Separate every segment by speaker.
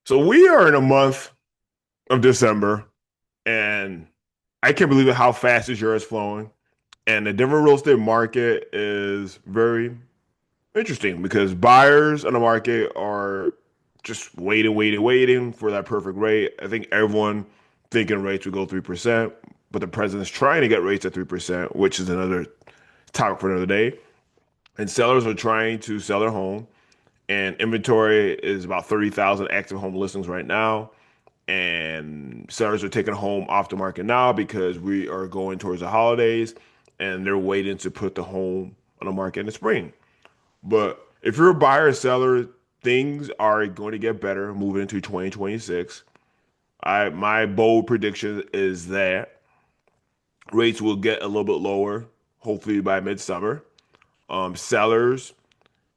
Speaker 1: So we are in a month of December, and I can't believe it how fast this year is flowing. And the Denver real estate market is very interesting because buyers on the market are just waiting for that perfect rate. I think everyone thinking rates would go 3%, but the president's trying to get rates at 3%, which is another topic for another day. And sellers are trying to sell their home, and inventory is about 30,000 active home listings right now. And sellers are taking home off the market now because we are going towards the holidays and they're waiting to put the home on the market in the spring. But if you're a buyer or seller, things are going to get better moving into 2026. My bold prediction is that rates will get a little bit lower, hopefully by midsummer. Sellers,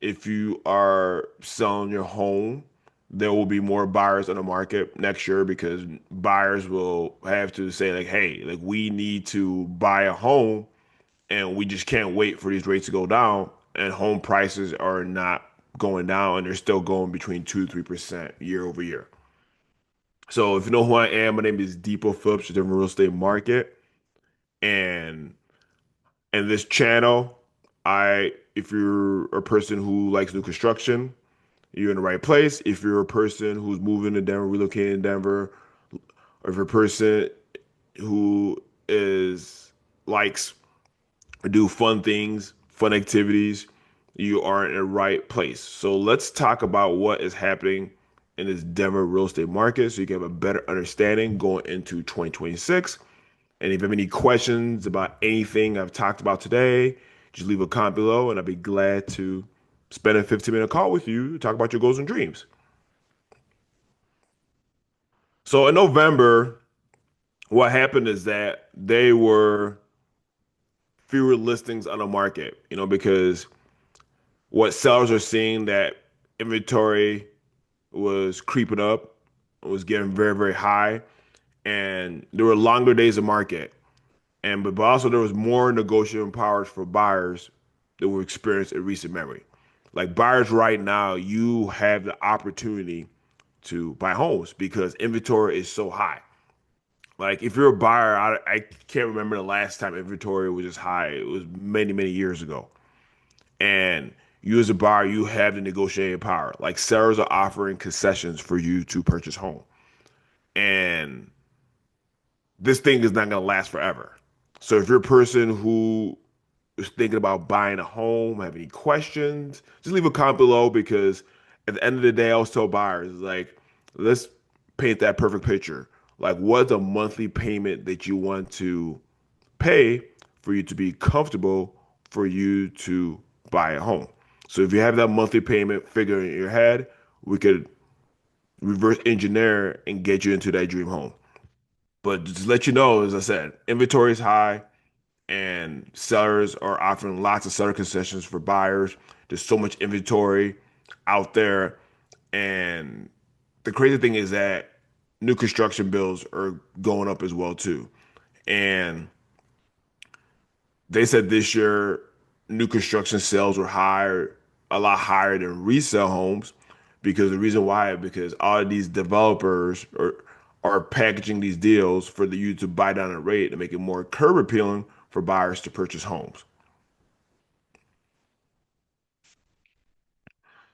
Speaker 1: if you are selling your home, there will be more buyers on the market next year because buyers will have to say like, hey, like we need to buy a home and we just can't wait for these rates to go down. And home prices are not going down and they're still going between 2 to 3% year over year. So if you know who I am, my name is Depot Phillips, the Denver real estate market. And in this channel, if you're a person who likes new construction, you're in the right place. If you're a person who's moving to Denver, relocating to Denver, or if you're a person who is likes to do fun things, fun activities, you are in the right place. So let's talk about what is happening in this Denver real estate market so you can have a better understanding going into 2026. And if you have any questions about anything I've talked about today, just leave a comment below and I'll be glad to spend a 15-minute call with you to talk about your goals and dreams. So in November, what happened is that they were fewer listings on the market, because what sellers are seeing that inventory was creeping up, was getting very, very high, and there were longer days of market. But also there was more negotiating powers for buyers that were experienced in recent memory. Like buyers right now, you have the opportunity to buy homes because inventory is so high. Like if you're a buyer, I can't remember the last time inventory was this high. It was many, many years ago. And you as a buyer, you have the negotiating power. Like sellers are offering concessions for you to purchase home. And this thing is not going to last forever. So if you're a person who is thinking about buying a home, have any questions, just leave a comment below because at the end of the day, I always tell buyers, like, let's paint that perfect picture. Like, what's a monthly payment that you want to pay for you to be comfortable for you to buy a home? So if you have that monthly payment figure in your head, we could reverse engineer and get you into that dream home. But just to let you know, as I said, inventory is high and sellers are offering lots of seller concessions for buyers. There's so much inventory out there. And the crazy thing is that new construction bills are going up as well too. And they said this year new construction sales were higher, a lot higher than resale homes because the reason why because all of these developers are packaging these deals for you to buy down a rate to make it more curb appealing for buyers to purchase homes.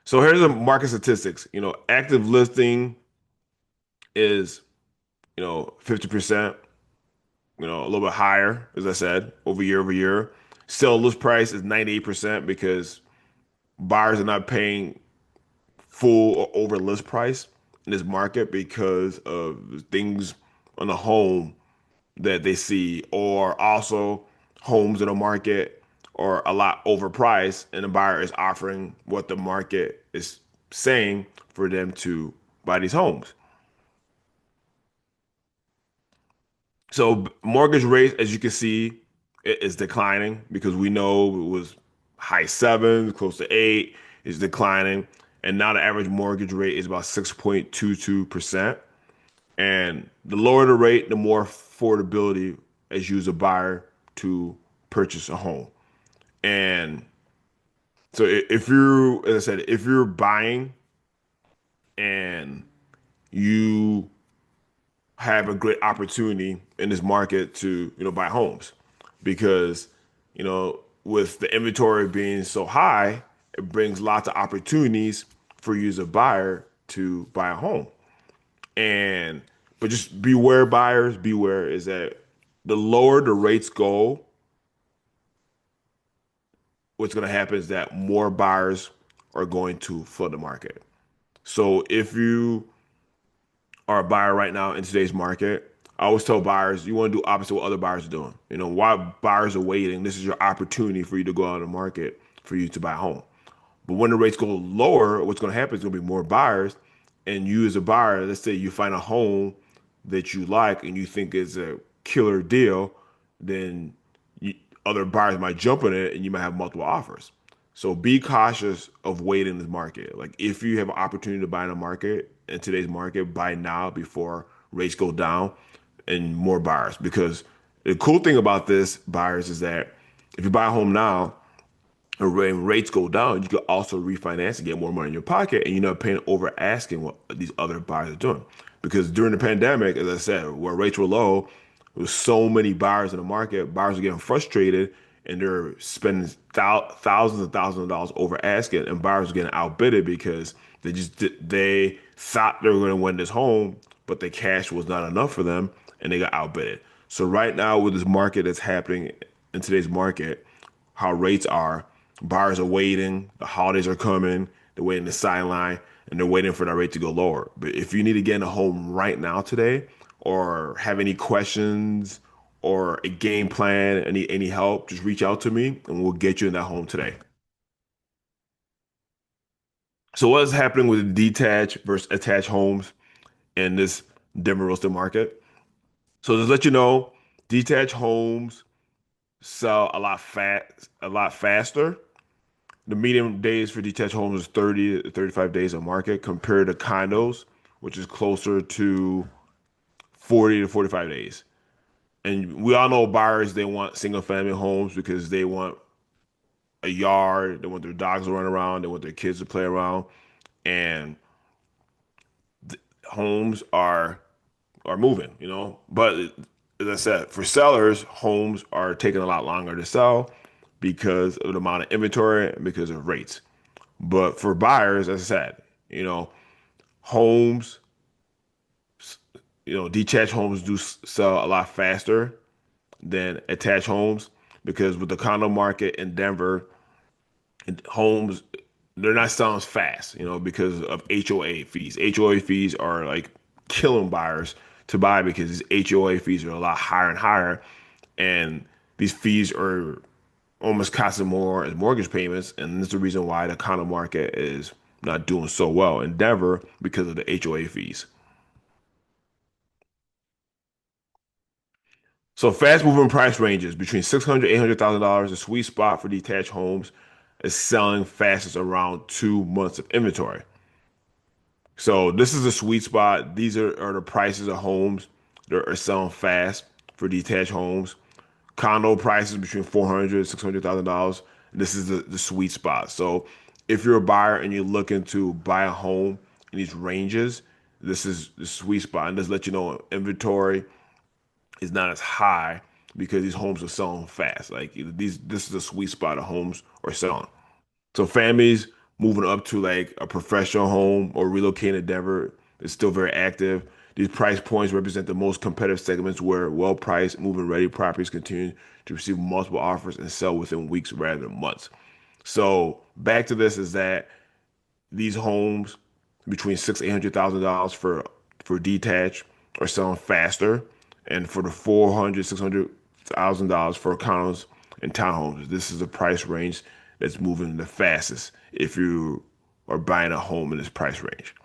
Speaker 1: So here's the market statistics. Active listing is, 50%, a little bit higher, as I said, over year. Sell list price is 98% because buyers are not paying full or over list price in this market because of things on the home that they see, or also homes in the market are a lot overpriced, and the buyer is offering what the market is saying for them to buy these homes. So mortgage rates, as you can see, is declining because we know it was high sevens, close to eight, is declining. And now the average mortgage rate is about 6.22%. And the lower the rate, the more affordability as you as a buyer to purchase a home. And so if you're, as I said, if you're buying and you have a great opportunity in this market to, buy homes because, with the inventory being so high, it brings lots of opportunities for you as a buyer to buy a home. And but just beware, buyers, beware is that the lower the rates go, what's going to happen is that more buyers are going to flood the market. So if you are a buyer right now in today's market, I always tell buyers you want to do opposite what other buyers are doing. While buyers are waiting, this is your opportunity for you to go out on the market for you to buy a home. But when the rates go lower, what's going to happen is going to be more buyers. And you, as a buyer, let's say you find a home that you like and you think is a killer deal, then you, other buyers might jump on it and you might have multiple offers. So be cautious of waiting in the market. Like if you have an opportunity to buy in a market, in today's market, buy now before rates go down and more buyers. Because the cool thing about this, buyers, is that if you buy a home now, when rates go down, you can also refinance and get more money in your pocket, and you're not paying over asking what these other buyers are doing. Because during the pandemic, as I said, where rates were low, there was so many buyers in the market. Buyers are getting frustrated, and they're spending thousands and thousands of dollars over asking, and buyers are getting outbidded because they thought they were going to win this home, but the cash was not enough for them, and they got outbidded. So right now, with this market that's happening in today's market, how rates are. Buyers are waiting. The holidays are coming. They're waiting the sideline and they're waiting for that rate to go lower. But if you need to get in a home right now today, or have any questions or a game plan, any help, just reach out to me and we'll get you in that home today. So what is happening with detached versus attached homes in this Denver real estate market? So just let you know, detached homes sell a lot faster. The median days for detached homes is 30 to 35 days on market compared to condos, which is closer to 40 to 45 days. And we all know buyers, they want single family homes because they want a yard, they want their dogs to run around, they want their kids to play around. And homes are moving, But as I said, for sellers, homes are taking a lot longer to sell because of the amount of inventory and because of rates. But for buyers, as I said, you know, homes, detached homes do sell a lot faster than attached homes because with the condo market in Denver, homes, they're not selling as fast, because of HOA fees. HOA fees are like killing buyers to buy because these HOA fees are a lot higher and higher. And these fees are almost costing more as mortgage payments. And this is the reason why the condo market is not doing so well in Denver because of the HOA fees. So fast moving price ranges between 600 $800,000. The sweet spot for detached homes is selling fastest around 2 months of inventory. So this is a sweet spot. These are the prices of homes that are selling fast for detached homes. Condo prices between 400 $600,000. This is the sweet spot. So if you're a buyer and you're looking to buy a home in these ranges, this is the sweet spot. And just let you know, inventory is not as high because these homes are selling fast. Like this is a sweet spot of homes are selling. So families moving up to like a professional home or relocating to Denver is still very active. These price points represent the most competitive segments where well-priced, move-in-ready properties continue to receive multiple offers and sell within weeks rather than months. So back to this is that these homes between $600,000 to $800,000 for detached are selling faster, and for the 400 $600,000 for condos and townhomes, this is a price range that's moving the fastest if you are buying a home in this price range.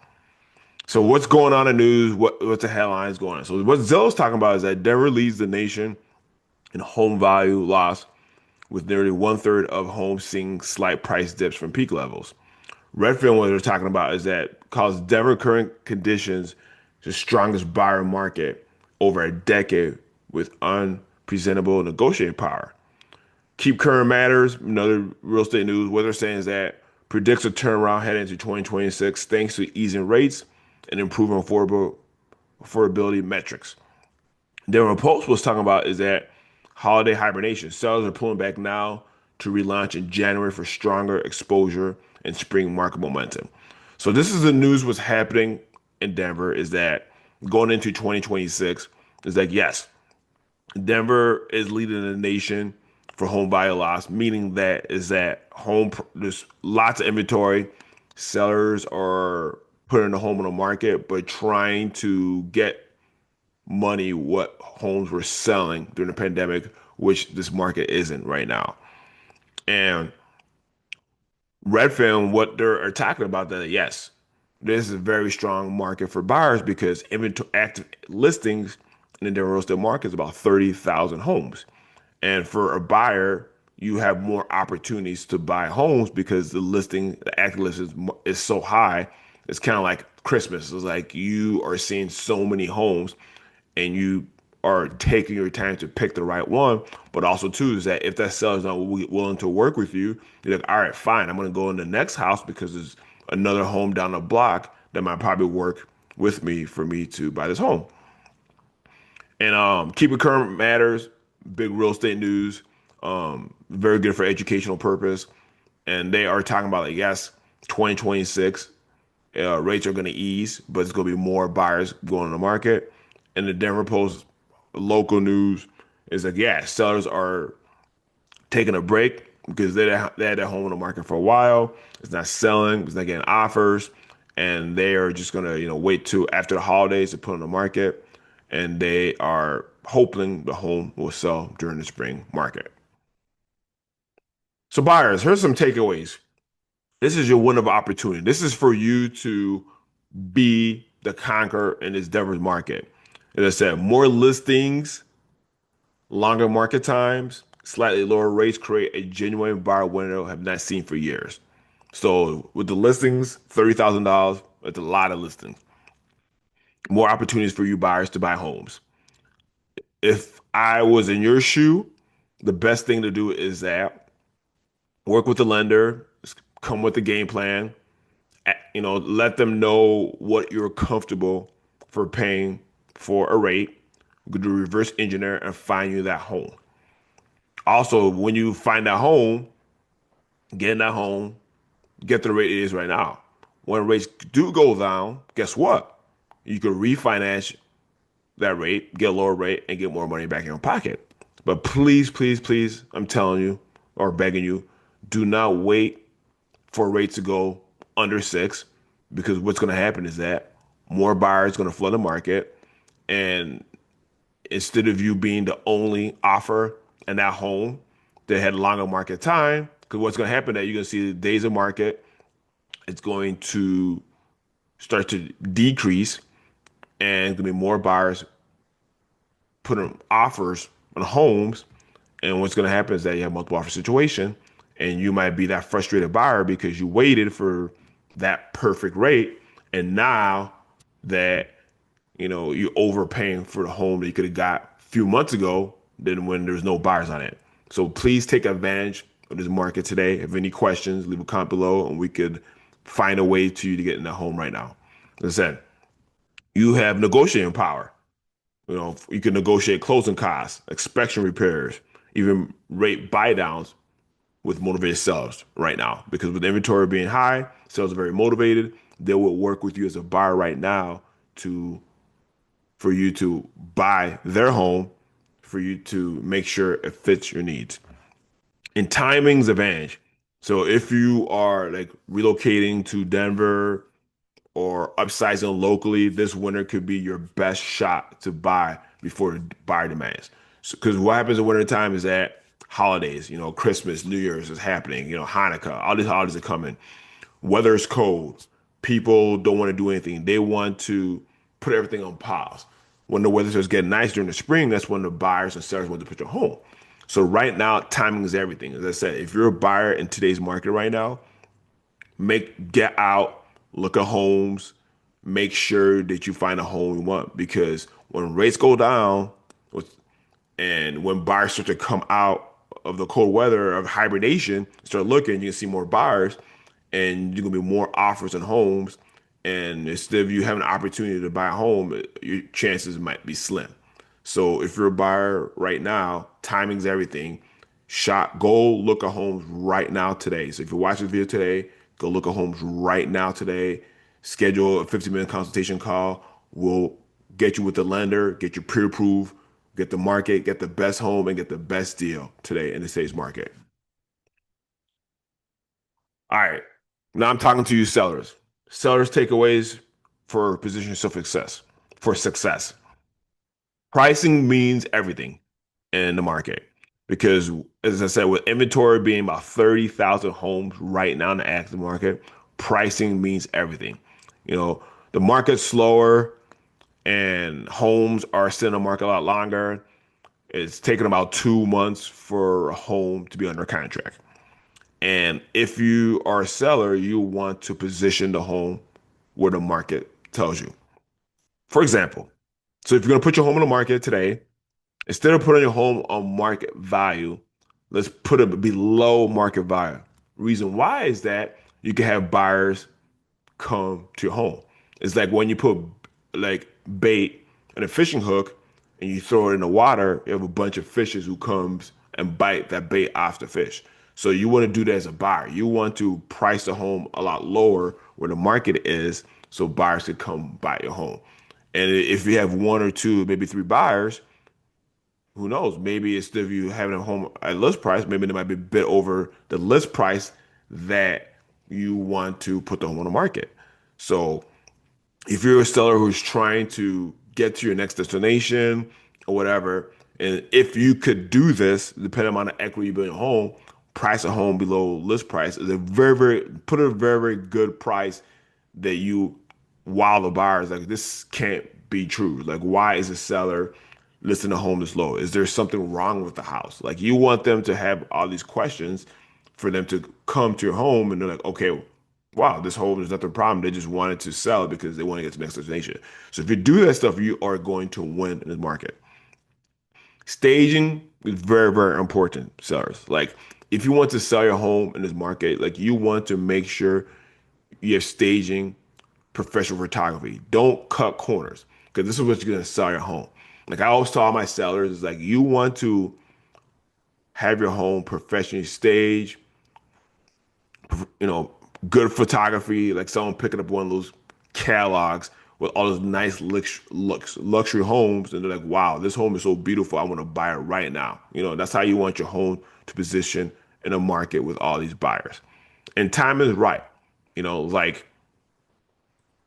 Speaker 1: So what's going on in the news? What's the headlines going on? So what Zillow's talking about is that Denver leads the nation in home value loss with nearly one-third of homes seeing slight price dips from peak levels. Redfin, what they're talking about is that calls Denver current conditions the strongest buyer market over a decade with unpresentable negotiating power. Keep Current Matters, another real estate news, what they're saying is that predicts a turnaround heading into 2026 thanks to easing rates and improving affordability metrics. Denver Post was talking about is that holiday hibernation. Sellers are pulling back now to relaunch in January for stronger exposure and spring market momentum. So this is the news what's happening in Denver is that going into 2026 is that yes, Denver is leading the nation for home buyer loss, meaning that is that there's lots of inventory. Sellers are putting the home on the market, but trying to get money what homes were selling during the pandemic, which this market isn't right now. And Redfin, what they're talking about that yes, this is a very strong market for buyers because inventory active listings in the real estate market is about 30,000 homes. And for a buyer, you have more opportunities to buy homes because the active list is so high. It's kind of like Christmas. It's like you are seeing so many homes and you are taking your time to pick the right one. But also too is that if that seller is not willing to work with you, you're like, all right, fine, I'm gonna go in the next house because there's another home down the block that might probably work with me for me to buy this home. And keep it current matters, big real estate news, very good for educational purpose. And they are talking about like yes, 2026 rates are going to ease, but it's going to be more buyers going on the market. And the Denver Post local news is like, yeah, sellers are taking a break because they had their home on the market for a while. It's not selling, it's not getting offers, and they are just going to wait till after the holidays to put on the market. And they are hoping the home will sell during the spring market. So buyers, here's some takeaways. This is your window of opportunity. This is for you to be the conqueror in this Denver market. As I said, more listings, longer market times, slightly lower rates create a genuine buyer window have not seen for years. So with the listings, $30,000, it's a lot of listings. More opportunities for you buyers to buy homes. If I was in your shoe, the best thing to do is that work with the lender, come with the game plan, let them know what you're comfortable for paying for a rate. We could do reverse engineer and find you that home. Also, when you find that home, get in that home, get the rate it is right now. When rates do go down, guess what? You can refinance that rate, get a lower rate, and get more money back in your pocket. But please, please, please, I'm telling you or begging you, do not wait for rates to go under six because what's going to happen is that more buyers going to flood the market. And instead of you being the only offer in that home that had longer market time, because what's going to happen is that you're going to see the days of market, it's going to start to decrease and going to be more buyers putting offers on homes. And what's going to happen is that you have multiple offer situation and you might be that frustrated buyer because you waited for that perfect rate. And now that, you're overpaying for the home that you could have got a few months ago than when there's no buyers on it. So please take advantage of this market today. If any questions, leave a comment below and we could find a way to you to get in the home right now. As I said, you have negotiating power. You can negotiate closing costs, inspection repairs, even rate buy downs with motivated sellers right now. Because with inventory being high, sellers are very motivated. They will work with you as a buyer right now to for you to buy their home, for you to make sure it fits your needs. And timing's advantage. So if you are like relocating to Denver or upsizing locally, this winter could be your best shot to buy before the buyer demands. So, because what happens in winter time is that holidays, Christmas, New Year's is happening, Hanukkah, all these holidays are coming. Weather is cold. People don't want to do anything. They want to put everything on pause. When the weather starts getting nice during the spring, that's when the buyers and sellers want to put their home. So right now, timing is everything. As I said, if you're a buyer in today's market right now, get out, look at homes, make sure that you find a home you want because when rates go down and when buyers start to come out of the cold weather of hibernation, start looking, you can see more buyers and you're gonna be more offers on homes And instead of you having an opportunity to buy a home, your chances might be slim. So if you're a buyer right now, timing's everything. Go look at homes right now today. So if you're watching this video today, go look at homes right now today. Schedule a 15-minute consultation call. We'll get you with the lender, get you pre-approved, get the market, get the best home, and get the best deal today in the today's market. All right. Now I'm talking to you sellers. Sellers takeaways for position yourself success. For success. Pricing means everything in the market because, as I said, with inventory being about 30,000 homes right now in the active market, pricing means everything. You know, the market's slower and homes are still in the market a lot longer. It's taken about 2 months for a home to be under contract. And if you are a seller, you want to position the home where the market tells you. For example, so if you're going to put your home on the market today, instead of putting your home on market value, let's put it below market value. Reason why is that you can have buyers come to your home. It's like when you put like bait and a fishing hook and you throw it in the water, you have a bunch of fishes who comes and bite that bait off the fish. So you want to do that as a buyer. You want to price the home a lot lower where the market is so buyers could come buy your home. And if you have one or two, maybe three buyers, who knows? Maybe instead of you having a home at list price, maybe they might be a bit over the list price that you want to put the home on the market. So if you're a seller who's trying to get to your next destination or whatever, and if you could do this, depending on the equity you build your home, price a home below list price is a put a very, very good price that you wow the buyers like this can't be true. Like, why is a seller listing a home this low? Is there something wrong with the house? Like, you want them to have all these questions for them to come to your home and they're like, okay, wow, this home is not the problem. They just wanted to sell it because they want to get to the next destination. So if you do that stuff, you are going to win in this market. Staging is very, very important, sellers. Like, if you want to sell your home in this market, like you want to make sure you're staging professional photography. Don't cut corners because this is what you're gonna sell your home. Like I always tell my sellers, is like you want to have your home professionally staged, you know, good photography, like someone picking up one of those catalogs with all those nice luxury homes, and they're like, "Wow, this home is so beautiful. I want to buy it right now." You know, that's how you want your home to position in a market with all these buyers. And time is right. You know, like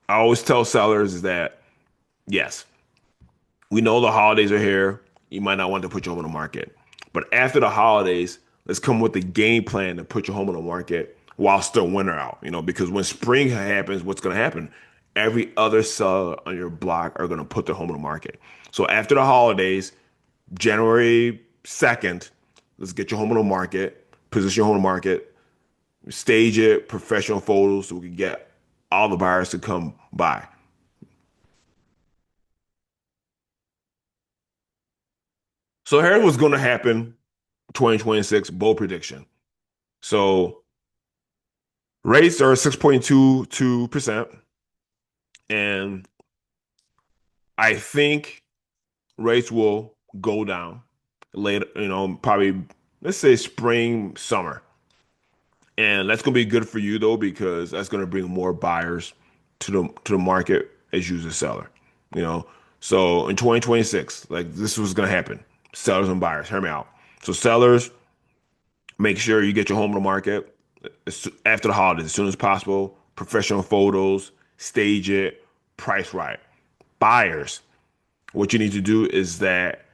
Speaker 1: I always tell sellers is that yes, we know the holidays are here. You might not want to put your home on the market. But after the holidays, let's come with a game plan to put your home on the market while still winter out. You know, because when spring happens, what's going to happen? Every other seller on your block are going to put their home on the market. So after the holidays, January 2nd, let's get your home on the market, position your home on the market, stage it, professional photos so we can get all the buyers to come by. So here's what's going to happen 2026 bold prediction. So rates are 6.22%. And I think rates will go down later, you know, probably let's say spring, summer. And that's gonna be good for you though, because that's gonna bring more buyers to the market as you as a seller. You know, so in 2026, like this was gonna happen. Sellers and buyers, hear me out. So sellers, make sure you get your home on the market after the holidays as soon as possible. Professional photos, stage it, price right. Buyers, what you need to do is that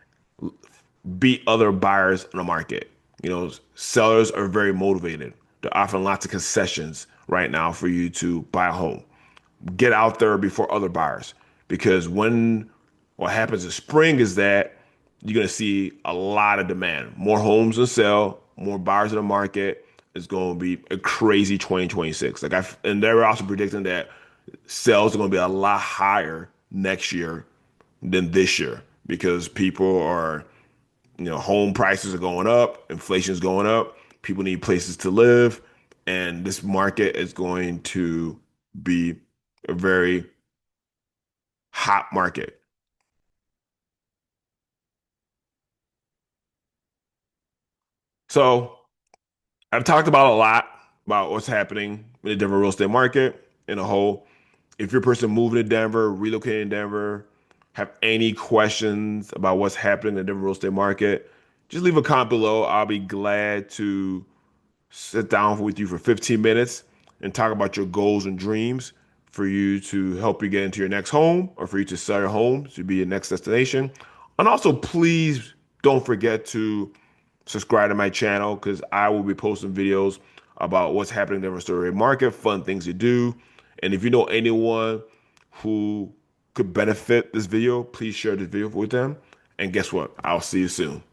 Speaker 1: beat other buyers in the market. You know, sellers are very motivated. They're offering lots of concessions right now for you to buy a home. Get out there before other buyers because when what happens in spring is that you're going to see a lot of demand, more homes to sell, more buyers in the market. It's going to be a crazy 2026. And they're also predicting that sales are going to be a lot higher next year than this year because people are, you know, home prices are going up, inflation is going up, people need places to live, and this market is going to be a very hot market. So I've talked about a lot about what's happening in the Denver real estate market in a whole. If you're a person moving to Denver, relocating to Denver, have any questions about what's happening in the Denver real estate market, just leave a comment below. I'll be glad to sit down with you for 15 minutes and talk about your goals and dreams for you to help you get into your next home or for you to sell your home to be your next destination. And also, please don't forget to subscribe to my channel because I will be posting videos about what's happening in the restorative market, fun things to do. And if you know anyone who could benefit this video, please share this video with them. And guess what? I'll see you soon.